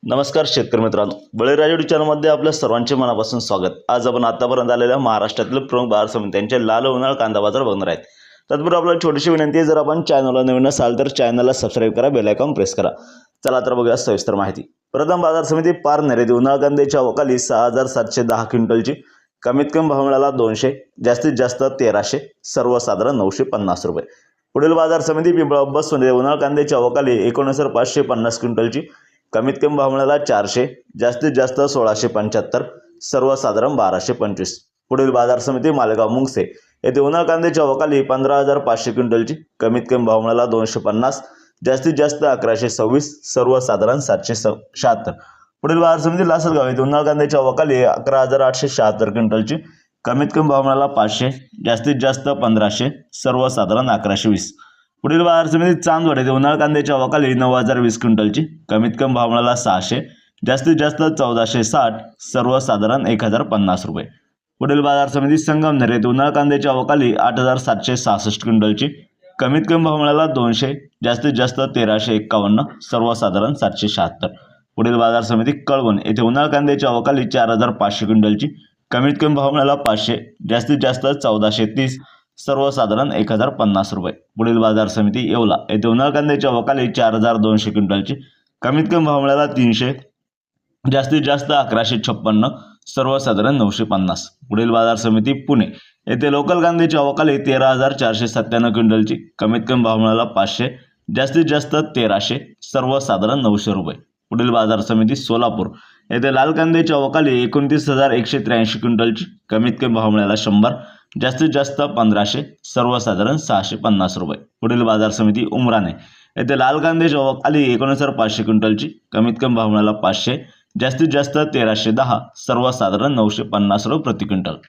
नमस्कार शेतकरी मित्रांनो, बळीराजा चॅनलमध्ये आपल्या सर्वांचे मनापासून स्वागत। आज आपण आतापर्यंत आलेल्या महाराष्ट्रातील प्रमुख बाजार समित्यांचे लाल उन्हाळ कांदा बाजार बघणार आहेत। तत्पूर्वी आपल्याला छोटीशी विनंती आहे, जर आपण चॅनलला नवीन असाल तर चॅनलला सबस्क्राइब करा, बेल आयकॉन प्रेस करा। चला तर बघूया सविस्तर माहिती। प्रथम बाजार समिती पारनेर येथे उन्हाळ कांद्याच्या अवकाली 6710 क्विंटलची कमीत कमी भाव मिळाला 200, जास्तीत जास्त 1300, सर्वसाधारण 950 रुपये। पुढील बाजार समिती पिंपळा बसमध्ये उन्हाळ कांद्याच्या अवकाली 19550 क्विंटलची कमीत कमी भाव मिळाला 400, जास्तीत जास्त 1675, सर्वसाधारण 1225। पुढील बाजार समिती मालेगाव मुंगसे येथे उन्हाळ कांद्याच्या अवकाली 15500 क्विंटलची कमीत कमी भाव मिळाला 250, जास्तीत जास्त 1126, सर्वसाधारण 776। पुढील बाजार समिती लासलगाव येथे उन्हाळ कांद्याच्या अवकाली 11876 क्विंटलची कमीत कमी भाव मिळाला 500, जास्तीत जास्त 1500, सर्वसाधारण 1120। पुढील बाजार समिती चांदवड येथे उन्हाळ कांद्याच्या अवकाली 9020 क्विंटलची कमीत कमी भाव मिळाला 600, जास्तीत जास्त 1460, सर्वसाधारण 1050 रुपये। पुढील बाजार समिती संगमनेर येथे उन्हाळ कांद्याच्या अवकाली 8766 क्विंटलची कमीत कमी भाव मिळाला 200, जास्तीत जास्त 1351, सर्वसाधारण 776। पुढील बाजार समिती कळवण येथे उन्हाळ कांद्याच्या अवकाली 4500 क्विंटलची कमीत कमी भाव मिळाला 500, जास्तीत जास्त 1430, सर्वसाधारण 1050 रुपये। पुढील बाजार समिती येवला येथे उन्हाळ कांद्याच्या अवकाली 4200 क्विंटलची कमीत कमी भाव मिळाला 300, जास्तीत जास्त 1156, सर्वसाधारण 950। पुढील बाजार समिती पुणे येथे लोकल कांद्याच्या अवकाली 13497 क्विंटलची कमीत कमी भाव मिळाला 500, जास्तीत जास्त 1300, सर्वसाधारण 900 रुपये। पुढील बाजार समिती सोलापूर येथे लाल कांद्याच्या अवकाली 29183 क्विंटलची कमीत कमी भाव मिळाला 100, जास्तीत जास्त 1500, सर्वसाधारण 650 रुपये। पुढील बाजार समिती उमराणे येथे लाल कांद्याच्या अवकाली 19500 क्विंटलची कमीत कमी भाव मिळाला 500, जास्तीत जास्त 1310, सर्वसाधारण 950 रुपये प्रति क्विंटल।